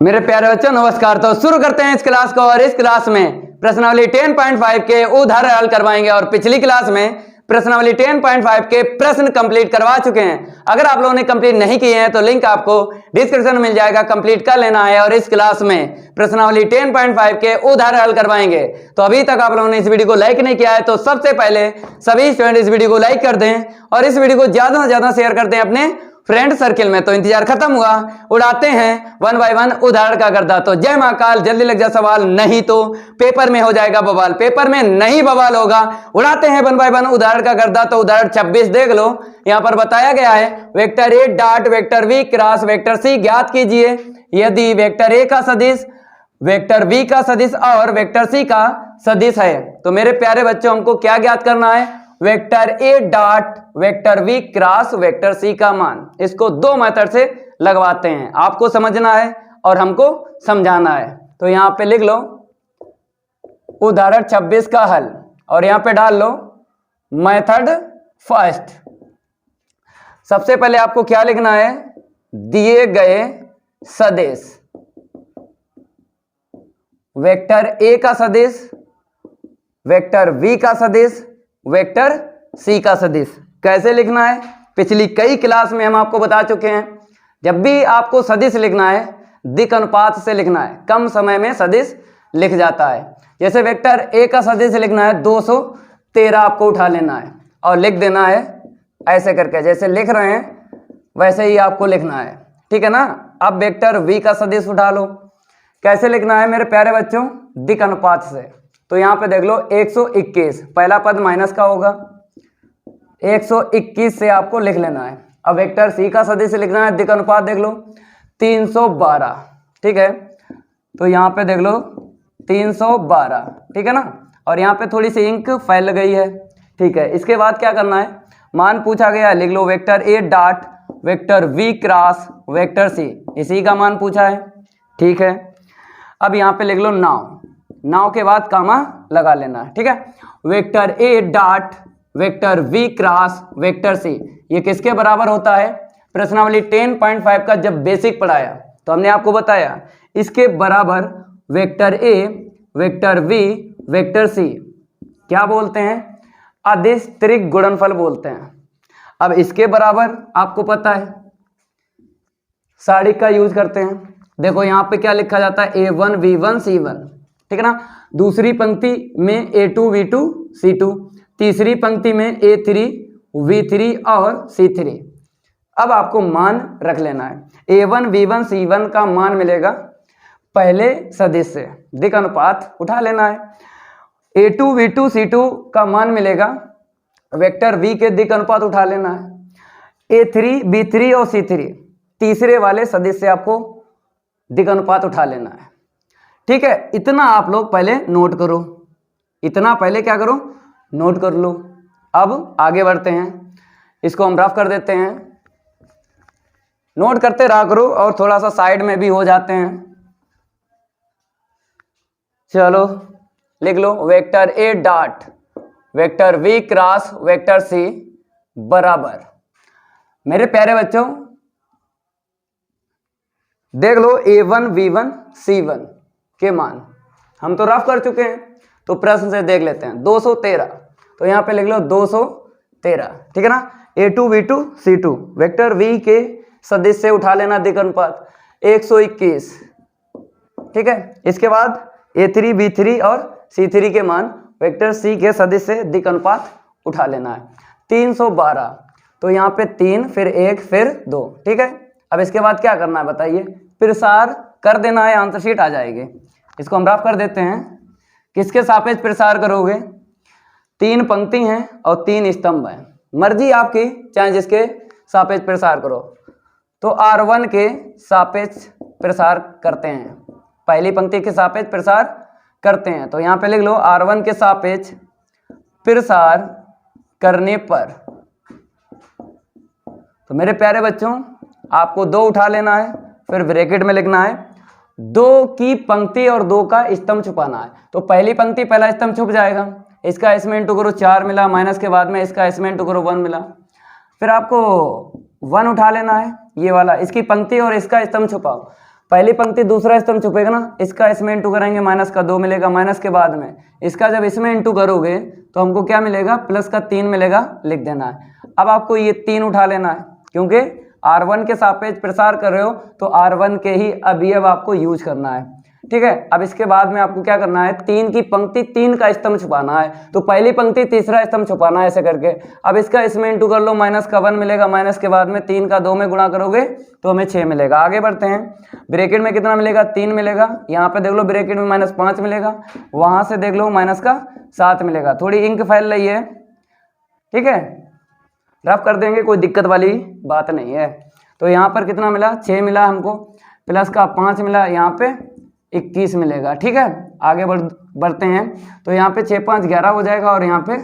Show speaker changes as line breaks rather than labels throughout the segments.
मेरे प्यारे बच्चों नमस्कार। तो शुरू करते हैं इस क्लास को। और इस क्लास में प्रश्नावली 10.5 के उदाहरण हल करवाएंगे। और पिछली क्लास में प्रश्नावली 10.5 के प्रश्न कंप्लीट करवा चुके हैं। अगर आप लोगों ने कंप्लीट नहीं किए हैं तो लिंक आपको डिस्क्रिप्शन में मिल जाएगा, कंप्लीट कर लेना है। और इस क्लास में प्रश्नावली 10.5 के उदाहरण हल करवाएंगे। तो अभी तक आप लोगों ने इस वीडियो को लाइक नहीं किया है तो सबसे पहले सभी स्टूडेंट इस वीडियो को लाइक कर दें और इस वीडियो को ज्यादा से ज्यादा शेयर कर दें अपने फ्रेंड सर्किल में। तो इंतजार खत्म हुआ, उड़ाते हैं वन बाय वन उदाहरण का गर्दा। तो जय महाकाल, जल्दी लग जा सवाल, नहीं तो पेपर में हो जाएगा बवाल। पेपर में नहीं बवाल होगा, उड़ाते हैं वन बाय वन उदाहरण का गर्दा। तो उदाहरण 26 देख लो, यहां पर बताया गया है vector A dot vector V cross vector C ज्ञात कीजिए यदि वेक्टर ए का सदिश वेक्टर वी का सदिश और वेक्टर सी का सदिश है। तो मेरे प्यारे बच्चों हमको क्या ज्ञात करना है? Vector A dot vector V cross vector C का मान। इसको दो मेथड से लगवाते हैं, आपको समझना है और हमको समझाना है। तो यहां पे लिख लो उदाहरण 26 का हल और यहां पे डाल लो मेथड फर्स्ट। सबसे पहले आपको क्या लिखना है? दिए गए सदिश वेक्टर ए का सदिश वेक्टर वी का सदिश वेक्टर सी का सदिश कैसे लिखना है? पिछली कई क्लास में हम आपको बता चुके हैं। जब भी आपको सदिश लिखना है दिक् अनुपात से लिखना है, कम समय में सदिश लिख जाता है। जैसे वेक्टर ए का सदिश लिखना है 213 आपको उठा लेना है और लिख देना है ऐसे करके, जैसे लिख रहे हैं वैसे ही आपको लिखना है, ठीक है ना। अब वेक्टर वी का सदिश उठा लो, कैसे लिखना है मेरे प्यारे बच्चों? दिक् अनुपात से। तो यहां पे देख लो 121, पहला पद माइनस का होगा, 121 से आपको लिख लेना है। अब वेक्टर सी का सदिश लिखना है, दिक् अनुपात देख लो 312, ठीक है। तो यहां पे देख लो 312, ठीक है ना। और यहां पे थोड़ी सी इंक फैल गई है, ठीक है। इसके बाद क्या करना है? मान पूछा गया है, लिख लो vector A dot vector V cross vector C, इसी का मान पूछा है, ठीक है। अब यहां पे लिख लो नाउ, नाउ के बाद कामा लगा लेना है, ठीक है। Vector A dot vector V cross vector C, ये किसके बराबर होता है? प्रश्नावली 10.5 का जब बेसिक पढ़ाया तो हमने आपको बताया इसके बराबर vector A vector V vector C क्या बोलते हैं? अदिश त्रिक गुणनफल बोलते हैं। अब इसके बराबर आपको पता है साड़ी का यूज करते हैं। देखो यहां पे क्या लिखा जाता है? A1 V1 C1, ठीक है ना। दूसरी पंक्ति में A2 V2 C2, तीसरी पंक्ति में A3 V3 और C3। अब आपको मान रख लेना है। A1 V1 C1 का मान मिलेगा पहले सदिश से, दिक् अनुपात उठा लेना है। A2 V2 C2 का मान मिलेगा वेक्टर V के दिक् अनुपात उठा लेना है। A3 B3 और C3 तीसरे वाले सदिश से आपको दिक् अनुपात उठा लेना है, ठीक है। इतना आप लोग पहले नोट करो, इतना पहले क्या करो? नोट कर लो। अब आगे बढ़ते हैं, इसको हम रफ कर देते हैं, नोट करते रहा करो और थोड़ा सा साइड में भी हो जाते हैं। चलो लिख लो vector A dot vector V cross vector C बराबर, मेरे प्यारे बच्चों देख लो A1 V1 C1 के मान हम तो रफ कर चुके हैं, तो प्रश्न से देख लेते हैं 213। तो यहां पे लिख लो 213, ठीक है ना। A2 V2 C2 vector V के सदिश से उठा लेना दिक् अनुपात 121, ठीक है। इसके बाद A3 B3 और C3 के मान वेक्टर C के सदिश से दिक् अनुपात उठा लेना है 312। तो यहाँ पे 3 फिर 1 फिर 2, ठीक है। अब इसके बाद क्या करना है बताइए? प्रसार कर देना है, आंसर शीट आ जाएगी। इसको हम रफ कर देते हैं। किसके सापेक्ष प्रसार करोगे? 3 पंक्ति हैं और 3 स्तंभ हैं, मर्जी आपकी, चाहे जिसके सापेक्ष प्रसार करो। तो R1 के सापेक्ष प्रसार करते हैं, पहली पंक्ति के सापेक्ष प्रसार करते हैं। तो यहाँ पे लिख लो R1 के सापेक्ष प्रसार करने पर। तो मेरे प्यारे बच्चों आपको 2 उठा लेना है, फिर ब्रैकेट में लिखना है 2 की पंक्ति और 2 का स्तंभ छुपाना है। तो पहली पंक्ति पहला स्तंभ छुप जाएगा, इसका इसमें इंटू करो 4 मिला, माइनस के बाद में इसका इसमें इंटू करो 1 मिला। फिर आपको 1 उठा लेना है, ये वाला, इसकी पंक्ति और इसका स्तंभ छुपाओ। पहली पंक्ति दूसरा स्तंभ छुपेगा ना, इसका इसमें इंटू करेंगे, माइनस का 2 मिलेगा, माइनस के बाद में इसका जब इसमें इंटू करोगे तो हमको क्या मिलेगा, प्लस का 3 मिलेगा, लिख देना है। अब आपको ये 3 उठा लेना है, क्योंकि R1 के सापेक्ष प्रसार कर रहे हो तो R1 के ही अवयव आपको यूज करना है, ठीक है। अब इसके बाद में आपको क्या करना है, 3 की पंक्ति 3 का स्तंभ छुपाना है, तो पहली पंक्ति तीसरा स्तंभ छुपाना है ऐसे करके। अब इसका इसमें इंटू कर लो, माइनस का 1 मिलेगा, माइनस के बाद में 3 का 2 में गुणा करोगे तो हमें 6 मिलेगा। आगे बढ़ते हैं, ब्रैकेट में कितना मिलेगा, 3 मिलेगा, यहाँ पे देख लो ब्रैकेट में -5 मिलेगा, वहां से देख लो माइनस का 7 मिलेगा। थोड़ी इंक फैल रही है, ठीक है, रफ कर देंगे, कोई दिक्कत वाली बात नहीं है। तो यहाँ पर कितना मिला, 6 मिला हमको, प्लस का 5 मिला, यहाँ पे 21 मिलेगा, ठीक है। आगे बढ़ते हैं, तो यहाँ पे 6 5 11 हो जाएगा, और यहाँ पे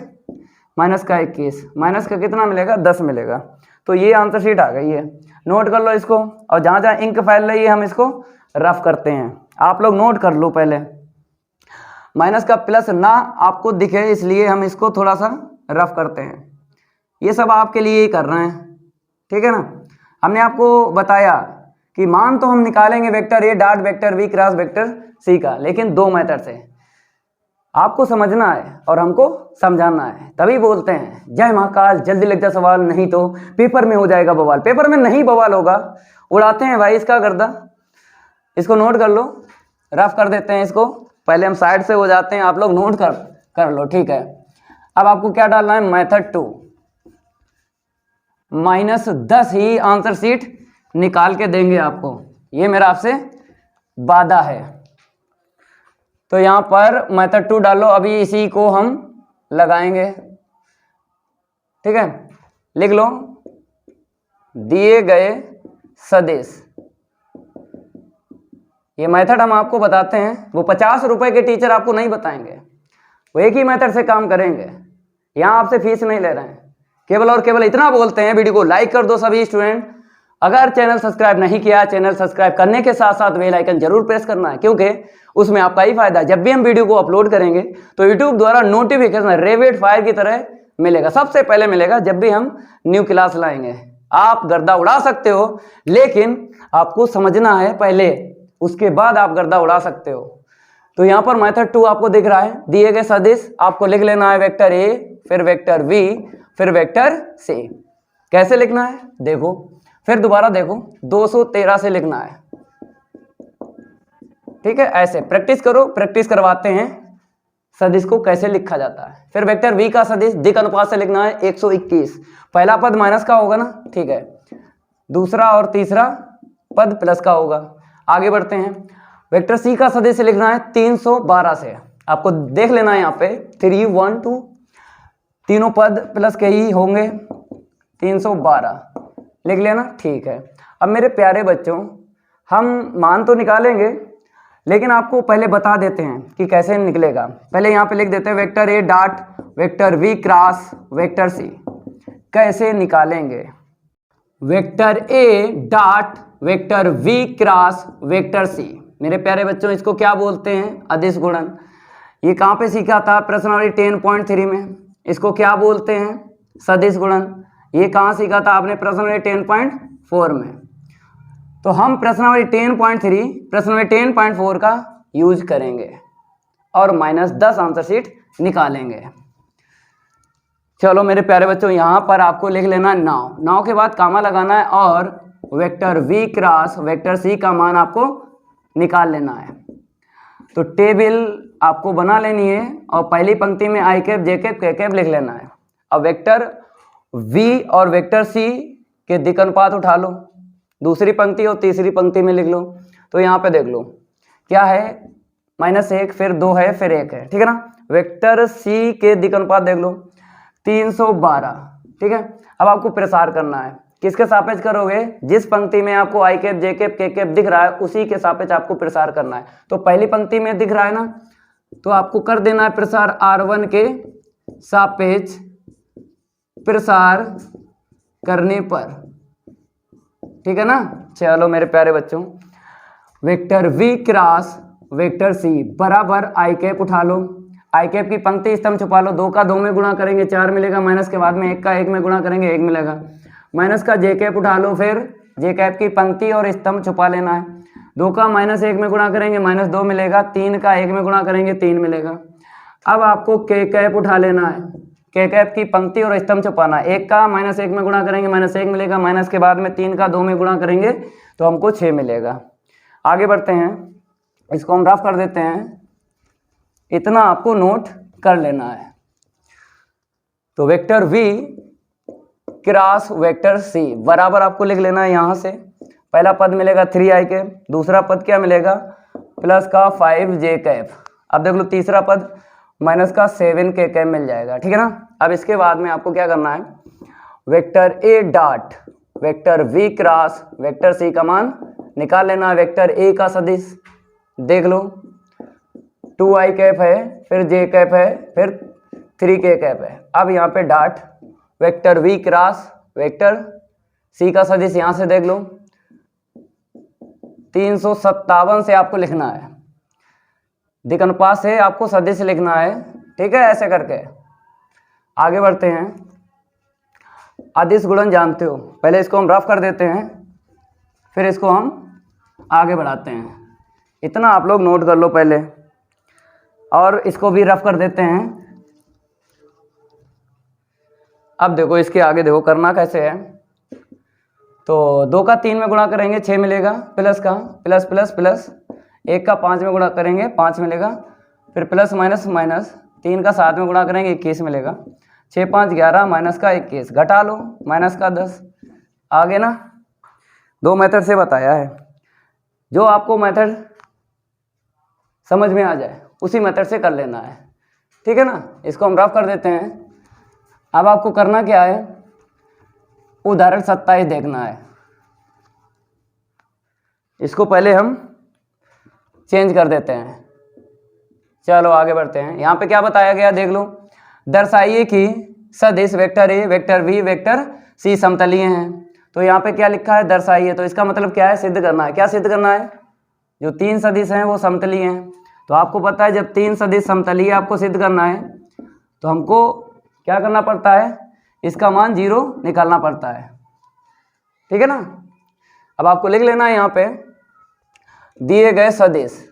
माइनस का 21, माइनस का कितना मिलेगा, 10 मिलेगा। तो ये आंसर शीट आ गई है, नोट कर लो इसको। और जहाँ जहाँ इंक फैल रही है हम इसको रफ करते हैं, आप लोग नोट कर लो पहले। माइनस का प्लस ना आपको दिखे इसलिए हम इसको थोड़ा सा रफ करते हैं, ये सब आपके लिए ही कर रहे हैं, ठीक है ना। हमने आपको बताया कि मान तो हम निकालेंगे vector A dot vector V cross vector C का, लेकिन 2 मेथड से आपको समझना है और हमको समझाना है, तभी बोलते हैं जय महाकाल जल्दी लग जा सवाल, नहीं तो पेपर में हो जाएगा बवाल। पेपर में नहीं बवाल होगा, उड़ाते हैं भाई इसका गर्दा। इसको नोट कर लो, रफ कर देते हैं इसको, पहले हम साइड से हो जाते हैं, आप लोग नोट कर लो, ठीक है। अब आपको क्या डालना है, मेथड 2 -10 ही आंसर शीट निकाल के देंगे आपको, ये मेरा आपसे वादा है। तो यहाँ पर मेथड 2 डालो, अभी इसी को हम लगाएंगे, ठीक है। लिख लो, दिए गए सदिश, ये मेथड हम आपको बताते हैं, वो 50 रुपए के टीचर आपको नहीं बताएंगे, वो एक ही मेथड से काम करेंगे, यहाँ आपसे फीस नहीं ले रहे हैं, केवल और केवल इतना बोलते हैं, वीडियो को लाइक कर दो सभी स्टूडेंट। अगर चैनल सब्सक्राइब नहीं किया, चैनल सब्सक्राइब करने के साथ साथ बेल आइकन जरूर प्रेस करना है, क्योंकि उसमें आपका ही फायदा है। जब भी हम वीडियो को अपलोड करेंगे तो यूट्यूब द्वारा नोटिफिकेशन रेपिड फायर की तरह मिलेगा, सबसे पहले मिलेगा जब भी हम न्यू क्लास लाएंगे। आप गर्दा उड़ा सकते हो, लेकिन आपको समझना है पहले, उसके बाद आप गर्दा उड़ा सकते हो। तो यहाँ पर मेथड 2 आपको दिख रहा है, दिए गए सदिश आपको लिख लेना है वेक्टर ए, फिर वेक्टर वी, फिर वेक्टर सी। कैसे लिखना है देखो, फिर दोबारा देखो, 213 से लिखना है, ठीक है। ऐसे प्रैक्टिस करो, प्रैक्टिस करवाते हैं सदिश को कैसे लिखा जाता है। फिर वेक्टर वी का सदिश दिक् अनुपात से लिखना है 121, पहला पद माइनस का होगा ना, ठीक है, दूसरा और तीसरा पद प्लस का होगा। आगे बढ़ते हैं, वेक्टर सी का सदिश लिखना है 312 से, आपको देख लेना है यहाँ पे 3 1 2 तीनों पद प्लस के ही होंगे, 312 लिख लेना, ठीक है। अब मेरे प्यारे बच्चों, हम मान तो निकालेंगे, लेकिन आपको पहले बता देते हैं कि कैसे निकलेगा। पहले यहाँ पे लिख देते हैं vector A dot vector V cross vector C, कैसे निकालेंगे। Vector A dot vector V cross vector C, मेरे प्यारे बच्चों इसको क्या बोलते हैं, अदिश गुणन। ये कहाँ पे सीखा था, प्रश्नावली 10.3 में। इसको क्या बोलते हैं, सदिश गुणन। ये कहाँ सीखा था आपने, प्रश्नावली 10.4 में। तो हम प्रश्नावली 10.3 प्रश्नावली 10.4 का यूज करेंगे और -10 आंसर शीट निकालेंगे। चलो मेरे प्यारे बच्चों, यहाँ पर आपको लिख लेना 9 के बाद कामा लगाना है, और vector V cross vector C का मान आपको निकाल लेना है। तो टेबल आपको बना लेनी है, और पहली पंक्ति में आई कैप जे कैप के कैप लिख लेना है। अब वेक्टर वी और वेक्टर सी के दिक् अनुपात उठा लो, दूसरी पंक्ति और तीसरी पंक्ति में लिख लो। तो यहाँ पे देख लो क्या है, -1, फिर 2 है, फिर 1 है, ठीक है ना। वेक्टर सी के दिक् अनुपात देख लो 312, ठीक है। अब आपको प्रसार करना है, किसके सापेक्ष करोगे, जिस पंक्ति में आपको आई कैप जे कैप के कैप दिख रहा है उसी के सापेक्ष आपको प्रसार करना है। तो पहली पंक्ति में दिख रहा है ना, तो आपको कर देना है प्रसार R1 के सापेक्ष प्रसार करने पर, ठीक है ना। चलो मेरे प्यारे बच्चों, vector V cross vector C बराबर आई कैप उठा लो, आई कैप की पंक्ति स्तंभ छुपा लो, 2 का 2 में गुणा करेंगे 4 मिलेगा, माइनस के बाद में 1 का 1 में गुणा करेंगे 1 मिलेगा, माइनस का जे कैप उठा लो, फिर जे कैप की पंक्ति और स्तंभ छुपा लेना है, 2 का -1 में गुणा करेंगे -2 मिलेगा, 3 का 1 में गुणा करेंगे 3 मिलेगा। अब आपको के कैप उठा लेना है, के कैप की पंक्ति और स्तंभ छुपाना है। 1 का -1 में गुणा करेंगे -1 मिलेगा, माइनस के बाद में 3 का 2 में गुणा करेंगे तो हमको 6 मिलेगा। आगे बढ़ते हैं, इसको हम रफ कर देते हैं, इतना आपको नोट कर लेना है। तो vector v cross vector c बराबर आपको लिख लेना है। यहाँ से पहला पद मिलेगा 3i के, दूसरा पद क्या मिलेगा प्लस का 5j कैप। अब देख लो तीसरा पद माइनस का 7k कैप मिल जाएगा, ठीक है ना। अब इसके बाद में आपको क्या करना है, vector a dot vector v cross vector c का मान निकाल लेना है। वेक्टर a का सदिश देख लो 2i कैप है, फिर j कैप है, फिर 3k कैप है। अब यहाँ पे dot vector v cross vector c का सदिश यहाँ से देख लो 357 से आपको लिखना है, दिक् अनुपात से आपको सदिश लिखना है, ठीक है। ऐसे करके आगे बढ़ते हैं। अदिश गुणन जानते हो, पहले इसको हम रफ कर देते हैं, फिर इसको हम आगे बढ़ाते हैं। इतना आप लोग नोट कर लो पहले, और इसको भी रफ कर देते हैं। अब देखो इसके आगे देखो करना कैसे है। तो 2 का 3 में गुणा करेंगे 6 मिलेगा, प्लस का प्लस प्लस प्लस, 1 का 5 में गुणा करेंगे 5 मिलेगा, फिर प्लस माइनस माइनस, 3 का 7 में गुणा करेंगे 21 मिलेगा, 6 5 11 माइनस का 21, घटा लो माइनस का 10। आगे ना 2 मेथड से बताया है, जो आपको मेथड समझ में आ जाए उसी मेथड से कर लेना है, ठीक है ना। इसको हम रफ कर देते हैं। अब आपको करना क्या है, उदाहरण 27 देखना है। इसको पहले हम चेंज कर देते हैं। चलो आगे बढ़ते हैं। यहाँ पे क्या बताया गया देख लो, दर्शाइए कि सदिश vector A vector v vector c समतलीय हैं। तो यहाँ पे क्या लिखा है दर्शाइए, तो इसका मतलब क्या है, सिद्ध करना है। क्या सिद्ध करना है, जो 3 सदिश हैं वो समतलीय हैं। तो आपको पता है जब 3 सदिश समतलीय आपको सिद्ध करना है तो हमको क्या करना पड़ता है, इसका मान 0 निकालना पड़ता है, ठीक है ना। अब आपको लिख लेना है यहाँ पे दिए गए सदिश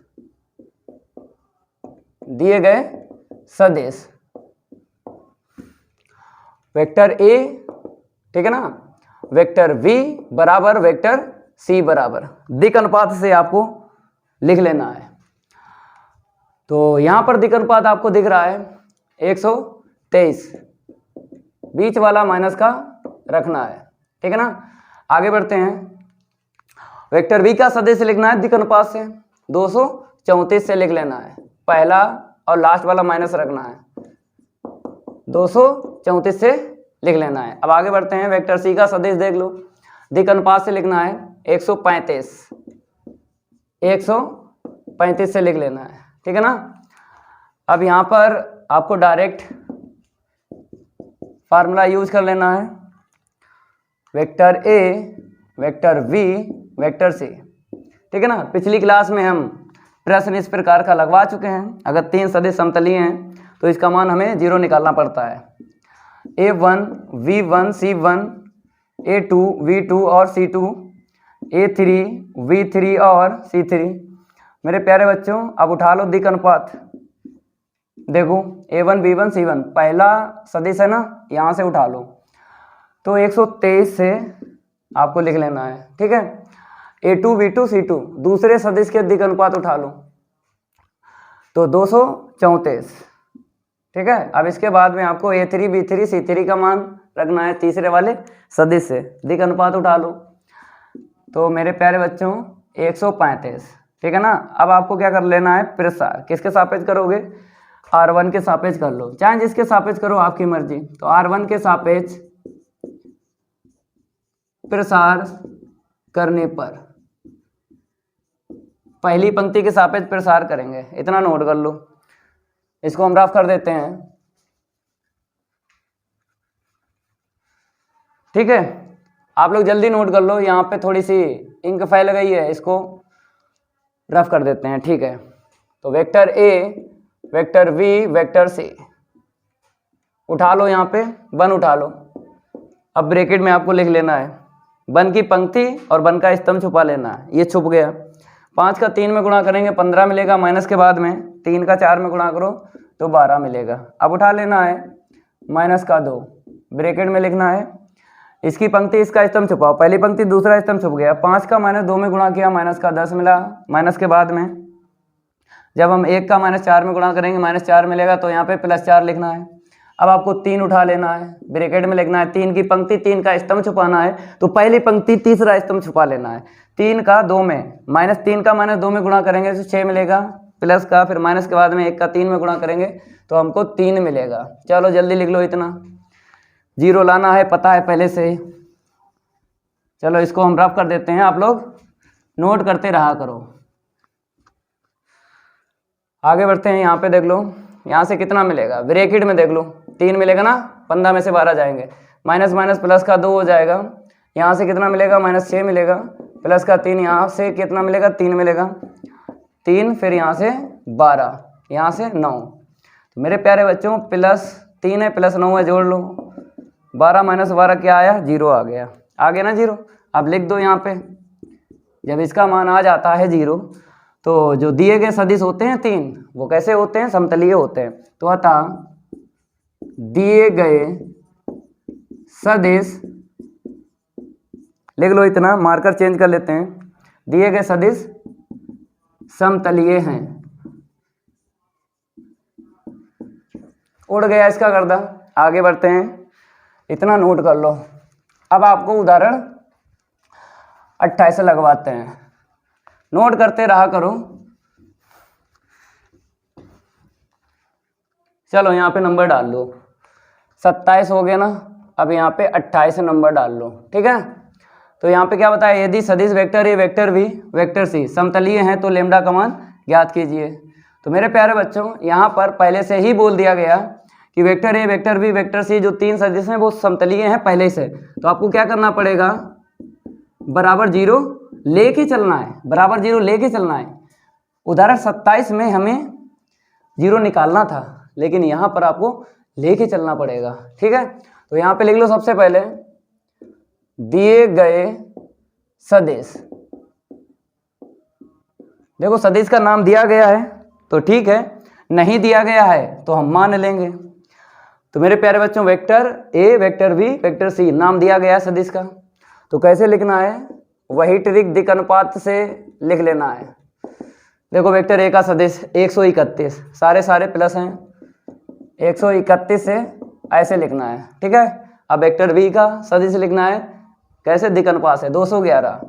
वेक्टर a, ठीक है ना, वेक्टर v बराबर वेक्टर c बराबर दिक् अनुपात से आपको लिख लेना है। तो यहाँ पर दिक् अनुपात आपको दिख रहा है 123, बीच वाला माइनस का रखना है, ठीक है ना। आगे बढ़ते हैं। वेक्टर v का सदिश लिखना है दिक् अनुपात से 234 से लिख लेना है, पहला और लास्ट वाला माइनस रखना है, 234 से लिख लेना है। अब आगे बढ़ते हैं। वेक्टर c का सदिश देख लो, दिक् अनुपात से लिखना है 135 से लिख लेना है, ठीक है ना। अब यहाँ पर आपको डायरेक्ट फार्मूला यूज कर लेना है, vector a vector v vector c, ठीक है ना। पिछली क्लास में हम प्रश्न इस प्रकार का लगवा चुके हैं। अगर 3 सदिश समतलीय हैं तो इसका मान हमें 0 निकालना पड़ता है। a1 v1 c1, a2 v2 और c2, a3 v3 और c3। मेरे प्यारे बच्चों अब उठा लो दिक् अनुपात। देखो a1 b1 c1 पहला सदिश है ना, यहाँ से उठा लो तो 123 से आपको लिख लेना है, ठीक है। a2 v2 c2 दूसरे सदिश के दिक् अनुपात उठा लो तो 234, ठीक है। अब इसके बाद में आपको a3 b3 c3 का मान रखना है तीसरे वाले सदिश से, दिक् अनुपात उठा लो तो मेरे प्यारे बच्चों 135, ठीक है ना। अब आपको क्या कर लेना है, प्रसार किसके सापेक्ष करोगे, r1 के सापेक्ष कर लो, चाहे जिसके सापेक्ष करो आपकी मर्जी। तो r1 के सापेक्ष प्रसार करने पर पहली पंक्ति के सापेक्ष प्रसार करेंगे, इतना नोट कर लो। इसको हम रफ कर देते हैं, ठीक है। आप लोग जल्दी नोट कर लो, यहाँ पे थोड़ी सी इंक फैल गई है, इसको रफ कर देते हैं, ठीक है। तो vector a vector v vector c उठा लो, यहाँ पे 1 उठा लो। अब ब्रैकेट में आपको लिख लेना है 1 की पंक्ति और 1 का स्तंभ छुपा लेना है, ये छुप गया। 5 का 3 में गुणा करेंगे 15 मिलेगा, माइनस के बाद में 3 का 4 में गुणा करो तो 12 मिलेगा। अब उठा लेना है माइनस का 2, ब्रैकेट में लिखना है, इसकी पंक्ति इसका स्तंभ छुपाओ, पहली पंक्ति दूसरा स्तंभ छुप गया। 5 का माइनस 2 में गुणा किया, माइनस का 10 मिला, माइनस के बाद में जब हम 1 का माइनस 4 में गुणा करेंगे माइनस 4 मिलेगा, तो यहाँ पे प्लस 4 लिखना है। अब आपको 3 उठा लेना है, ब्रैकेट में लिखना है, 3 की पंक्ति 3 का स्तंभ छुपाना है, तो पहली पंक्ति तीसरा स्तंभ छुपा लेना है। 3 का 2 में माइनस 3 का माइनस 2 में गुणा करेंगे तो 6 मिलेगा, प्लस का फिर माइनस के बाद में 1 का 3 में गुणा करेंगे तो हमको 3 मिलेगा। चलो जल्दी लिख लो, इतना जीरो लाना है, पता है पहले से ही। चलो इसको हम रफ कर देते हैं, आप लोग नोट करते रहा करो। आगे बढ़ते हैं, यहाँ पे देख लो, यहाँ से कितना मिलेगा, ब्रैकेट में देख लो, 3 मिलेगा ना, 15 में से 12 जाएंगे, माइनस माइनस प्लस का 2 हो जाएगा, यहाँ से कितना मिलेगा, माइनस 6 मिलेगा, प्लस का 3, यहाँ से कितना मिलेगा, 3 मिलेगा, 3 फिर यहाँ से 12, यहाँ से 9। तो मेरे प्यारे बच्चों प्लस 3 है प्लस 9 है, जोड़ लो, 12 माइनस 12 क्या आया, 0 आ गया, आ गया ना 0। अब लिख दो यहाँ पे, जब इसका मान आ जाता है 0 तो जो दिए गए सदिश होते हैं 3 वो कैसे होते हैं, समतलीय होते हैं। तो अतः दिए गए सदिश, लिख लो इतना, मार्कर चेंज कर लेते हैं, दिए गए सदिश समतलीय हैं। उड़ गया इसका गर्दा। आगे बढ़ते हैं, इतना नोट कर लो। अब आपको उदाहरण 28 लगवाते हैं, नोट करते रहा करो। चलो यहाँ पे नंबर डाल लो, 27 हो गया ना, अब यहाँ पे 28 नंबर डाल लो, ठीक है। तो यहाँ पे क्या बताया, यदि सदिश vector A vector B vector C समतलीय हैं तो लेम्डा का मान ज्ञात कीजिए। तो मेरे प्यारे बच्चों यहाँ पर पहले से ही बोल दिया गया कि vector A vector B vector C जो 3 सदिश हैं वो समतलीय हैं पहले से। तो आपको क्या करना पड़ेगा, बराबर 0 लेके चलना है, बराबर 0 लेके चलना है। उदाहरण 27 में हमें 0 निकालना था, लेकिन यहाँ पर आपको लेके चलना पड़ेगा, ठीक है। तो यहाँ पे लिख लो, सबसे पहले दिए गए सदिश, देखो सदिश का नाम दिया गया है तो ठीक है, नहीं दिया गया है तो हम मान लेंगे। तो मेरे प्यारे बच्चों vector A vector B vector C नाम दिया गया है सदिश का, तो कैसे लिखना है, वही ट्रिक दिक् अनुपात से लिख लेना है। देखो वेक्टर ए का सदिश 131, सारे प्लस हैं, 131 से ऐसे लिखना है, ठीक है। अब वेक्टर बी का सदिश लिखना है, कैसे, दिक् अनुपात से 211।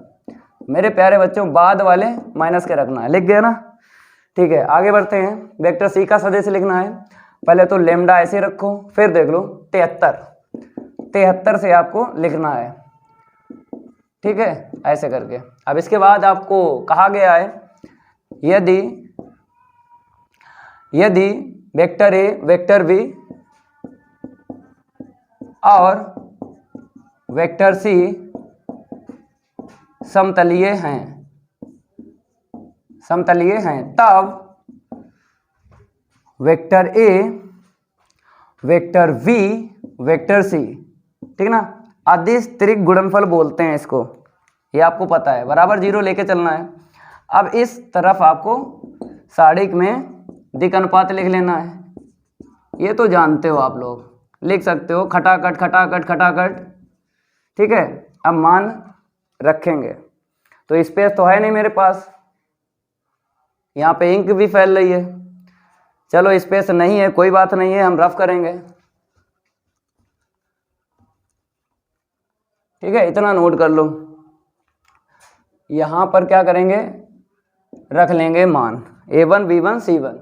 मेरे प्यारे बच्चों बाद वाले माइनस के रखना है, लिख गया ना, ठीक है। आगे बढ़ते हैं, वेक्टर सी का सदिश लिखना है, पहले तो लेम्डा ऐसे रखो, फिर देख लो 73 से आपको लिखना है, ठीक है, ऐसे करके। अब इसके बाद आपको कहा गया है यदि वेक्टर ए वेक्टर बी और वेक्टर सी समतलीय हैं तब vector A vector B vector C, ठीक ना, अदिश त्रिक गुणनफल बोलते हैं इसको, ये आपको पता है, बराबर 0 लेके चलना है। अब इस तरफ आपको साड़िक में दिक् अनुपात लिख लेना है, ये तो जानते हो आप लोग, लिख सकते हो खटाखट खटाखट खटाखट, ठीक है। अब मान रखेंगे, तो स्पेस तो है नहीं मेरे पास, यहाँ पे इंक भी फैल रही है, चलो स्पेस नहीं है कोई बात नहीं है, हम रफ करेंगे, ठीक है। इतना नोट कर लो, यहाँ पर क्या करेंगे, रख लेंगे मान a1 b1 c1।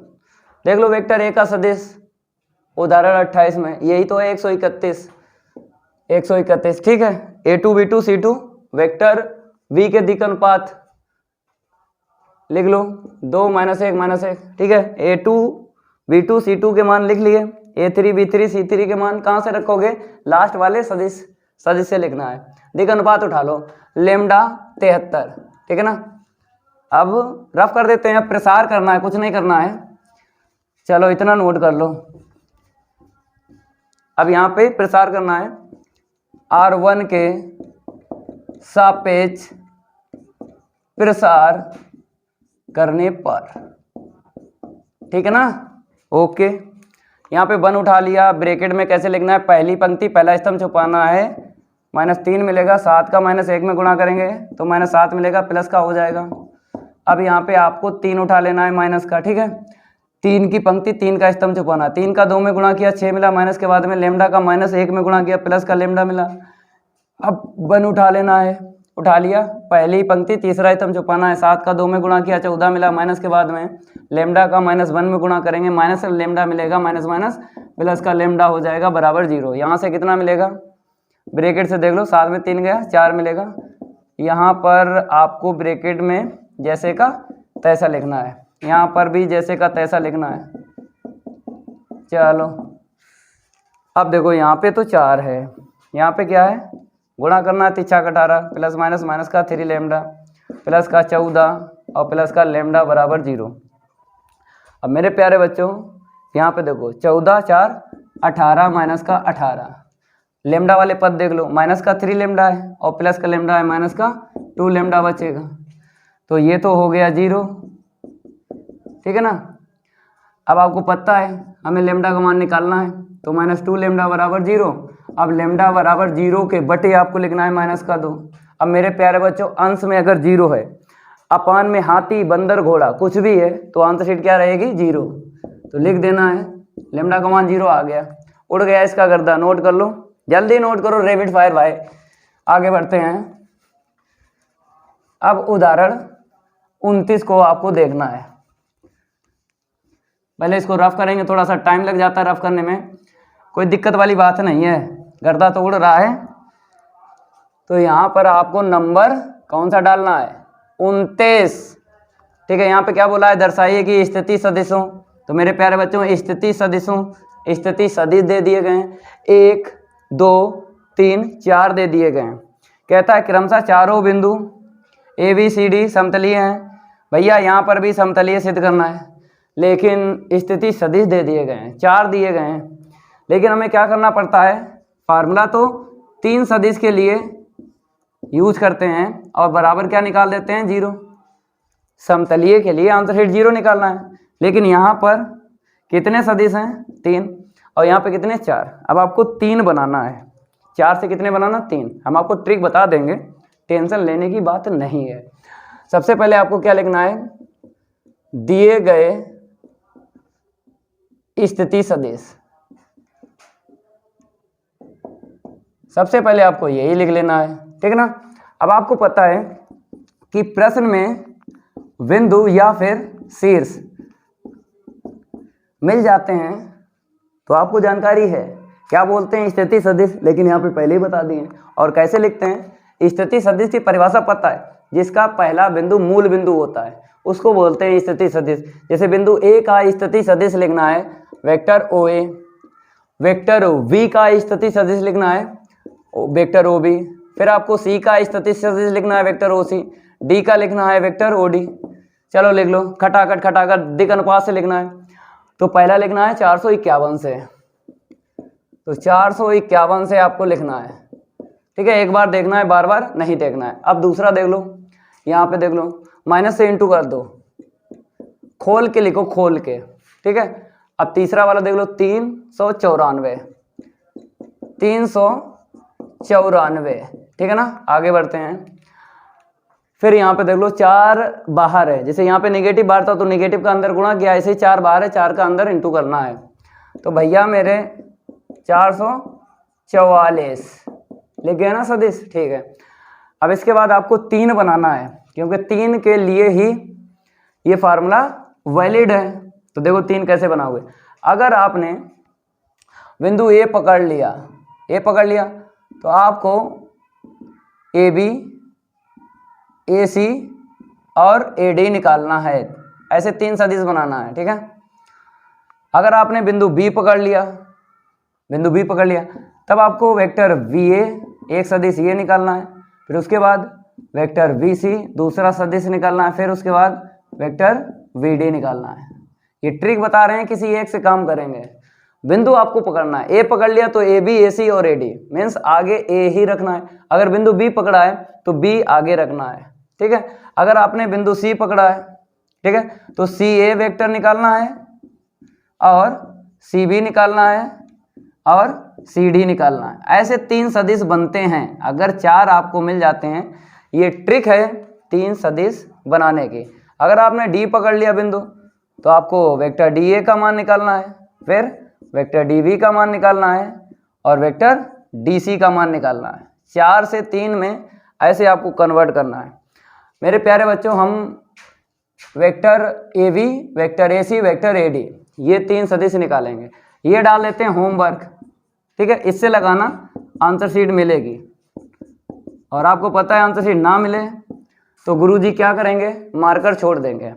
देख लो वेक्टर ए का सदिश उदाहरण 28 में यही तो है 131, ठीक है। a2 b2 c2 vector v के दिक् अनुपात लिख लो 2 -1 -1, ठीक है। a2 b2 c2 के मान लिख लिए, a3 b3 c3 के मान कहाँ से रखोगे, लास्ट वाले सदिश से लिखना है। दिक् अनुपात उठा लो, लेम्डा 73, ठीक है ना। अब रफ कर देते हैं, प्रसार करना है, कुछ नहीं करना है, चलो इतना नोट कर लो। अब यहाँ पे प्रसार करना है, R1 के सापेक्ष प्रसार करने पर, ठीक है ना। ओके, यहाँ पे 1 उठा लिया, ब्रैकेट में कैसे लिखना है, पहली पंक्ति पहला स्तंभ छुपाना है, -3 मिलेगा, 7 का -1 में गुणा करेंगे तो -7 मिलेगा, प्लस का हो जाएगा। अब यहाँ पे आपको 3 उठा लेना है माइनस का, ठीक है। 3 की पंक्ति 3 का स्तंभ छुपाना, 3 का 2 में गुणा किया 6 मिला, माइनस के बाद में लेमडा का -1 में गुणा किया, प्लस का लेमडा मिला। अब 1 उठा लेना है, उठा लिया, पहली पंक्ति तीसरा स्तंभ छुपाना है, 7 का 2 में गुणा किया 14 मिला, माइनस के बाद में लेमडा का -1 में गुणा करेंगे, माइनस लेमडा मिलेगा, माइनस माइनस प्लस का लेमडा हो जाएगा बराबर 0। यहाँ से कितना मिलेगा, ब्रैकेट से देख लो, 7 में 3 गया 4 मिलेगा। यहाँ पर आपको ब्रैकेट में जैसे का तैसा लिखना है, यहाँ पर भी जैसे का तैसा लिखना है। चलो अब देखो यहाँ पे तो 4 है, यहाँ पे क्या है, गुणा करना है 3 × 18 प्लस माइनस माइनस का 3 लेमडा प्लस का 14 और प्लस का लेमडा बराबर 0। अब मेरे प्यारे बच्चों यहाँ पे देखो 14 4 18 माइनस का 18, लेमडा वाले पद देख लो, माइनस का 3 लेमडा है और प्लस का लेमडा है, माइनस का 2 लेमडा बचेगा, तो ये तो हो गया 0, ठीक है ना। अब आपको पता है हमें लेमडा का मान निकालना है, तो -2 लेमडा बराबर 0। अब लेमडा बराबर 0 के बटे आपको लिखना है -2। अब मेरे प्यारे बच्चों अंश में अगर 0 है, अपान में हाथी बंदर घोड़ा कुछ भी है, तो आंसर शीट क्या रहेगी 0, तो लिख देना है लेमडा का मान 0 आ गया। उड़ गया इसका गर्दा, नोट कर लो, जल्दी नोट करो, रैपिड फायर भाई। आगे बढ़ते हैं, अब उदाहरण 29 को आपको देखना है। पहले इसको रफ करेंगे, थोड़ा सा टाइम लग जाता है रफ करने में, कोई दिक्कत वाली बात नहीं है, गर्दा तो उड़ रहा है। तो यहाँ पर आपको नंबर कौन सा डालना है, 29, ठीक है। यहाँ पे क्या बोला है, दर्शाइए कि स्थिति सदिशों, तो मेरे प्यारे बच्चों स्थिति सदिशों, स्थिति सदिश दे दिए गए हैं, 1 2 3 4 दे दिए गए हैं। कहता है क्रमशः चारों बिंदु ABCD समतलीय हैं। भैया यहाँ पर भी समतलीय सिद्ध करना है, लेकिन स्थिति सदिश दे दिए गए हैं, 4 दिए गए हैं, लेकिन हमें क्या करना पड़ता है, फार्मूला तो 3 सदिश के लिए यूज करते हैं और बराबर क्या निकाल देते हैं 0। समतलीय के लिए आंसर शीट 0 निकालना है, लेकिन यहाँ पर कितने सदिश हैं 3 और यहाँ पे कितने 4। अब आपको 3 बनाना है, 4 से कितने बनाना 3, हम आपको ट्रिक बता देंगे, टेंशन लेने की बात नहीं है। सबसे पहले आपको क्या लिखना है, दिए गए स्थिति सदिश, सबसे पहले आपको यही लिख लेना है, ठीक है ना। अब आपको पता है कि प्रश्न में बिंदु या फिर शीर्ष मिल जाते हैं तो आपको जानकारी है क्या बोलते हैं स्थिति सदिश, लेकिन यहाँ पे पहले ही बता दिए। और कैसे लिखते हैं, स्थिति सदिश की परिभाषा पता है, जिसका पहला बिंदु मूल बिंदु होता है उसको बोलते हैं स्थिति सदिश। जैसे बिंदु A का स्थिति सदिश लिखना है वेक्टर OA, वेक्टर V का स्थिति सदिश लिखना है वेक्टर OB, फिर आपको C का स्थिति सदिश लिखना है वेक्टर OC, D का लिखना है वेक्टर OD। चलो लिख लो, खटाखट दिक् अनुपात से लिखना है। तो पहला लिखना है 451 से, तो 451 से आपको लिखना है, ठीक है। एक बार देखना है, बार बार नहीं देखना है। अब दूसरा देख लो, यहाँ पे देख लो, माइनस से इंटू कर दो, खोल के लिखो, खोल के, ठीक है। अब तीसरा वाला देख लो 394, 394, ठीक है ना। आगे बढ़ते हैं, फिर यहाँ पे देख लो 4 बाहर है, जैसे यहाँ पे नेगेटिव बाहर था तो नेगेटिव का अंदर गुणा किया, ऐसे ही 4 बाहर है, 4 का अंदर इंटू करना है। तो भैया मेरे 444 लिख गया ना सदिश, ठीक है। अब इसके बाद आपको 3 बनाना है, क्योंकि 3 के लिए ही ये फार्मूला वैलिड है। तो देखो 3 कैसे बनाओगे, अगर आपने बिंदु A पकड़ लिया तो आपको AB AC और AD निकालना है, ऐसे 3 सदिश बनाना है, ठीक है। अगर आपने बिंदु B पकड़ लिया तब आपको वेक्टर VA एक सदिश ये निकालना है, फिर उसके बाद वेक्टर VC दूसरा सदिश निकालना है, फिर उसके बाद वेक्टर VD निकालना है। ये ट्रिक बता रहे हैं, किसी एक से काम करेंगे। बिंदु आपको पकड़ना है, A पकड़ लिया तो AB AC और AD मीन्स आगे A ही रखना है। अगर बिंदु B पकड़ा है तो B आगे रखना है, ठीक है। अगर आपने बिंदु C पकड़ा है ठीक है। तो सी ए वेक्टर निकालना है और सी बी निकालना है और सी डी निकालना है। ऐसे 3 सदिश बनते हैं। अगर 4 आपको मिल जाते हैं, ये ट्रिक है 3 सदिश बनाने की। अगर आपने डी पकड़ लिया बिंदु, तो आपको वेक्टर डी ए का मान निकालना है, फिर वेक्टर डी बी का मान निकालना है और वेक्टर डी सी का मान निकालना है। 4 से 3 में ऐसे आपको कन्वर्ट करना है। मेरे प्यारे बच्चों, हम vector A B, vector A C, vector A D, ये 3 सदिश निकालेंगे। ये डाल लेते हैं होमवर्क, ठीक है। इससे लगाना, आंसर शीट मिलेगी। और आपको पता है आंसर शीट ना मिले तो गुरुजी क्या करेंगे, मार्कर छोड़ देंगे,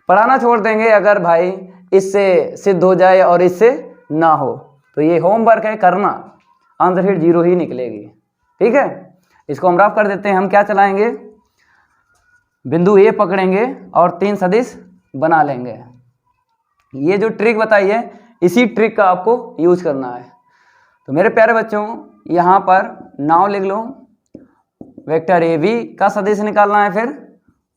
पढ़ाना छोड़ देंगे। अगर भाई इससे सिद्ध हो जाए और इससे ना हो तो ये होमवर्क है, करना, आंसर शीट 0 ही निकलेगी, ठीक है। इसको हम रफ कर देते हैं। हम क्या चलाएंगे, बिंदु ए पकड़ेंगे और 3 सदिश बना लेंगे। ये जो ट्रिक बताई है, इसी ट्रिक का आपको यूज करना है। तो मेरे प्यारे बच्चों, यहाँ पर नाव लिख लो, वेक्टर ए बी का सदिश निकालना है, फिर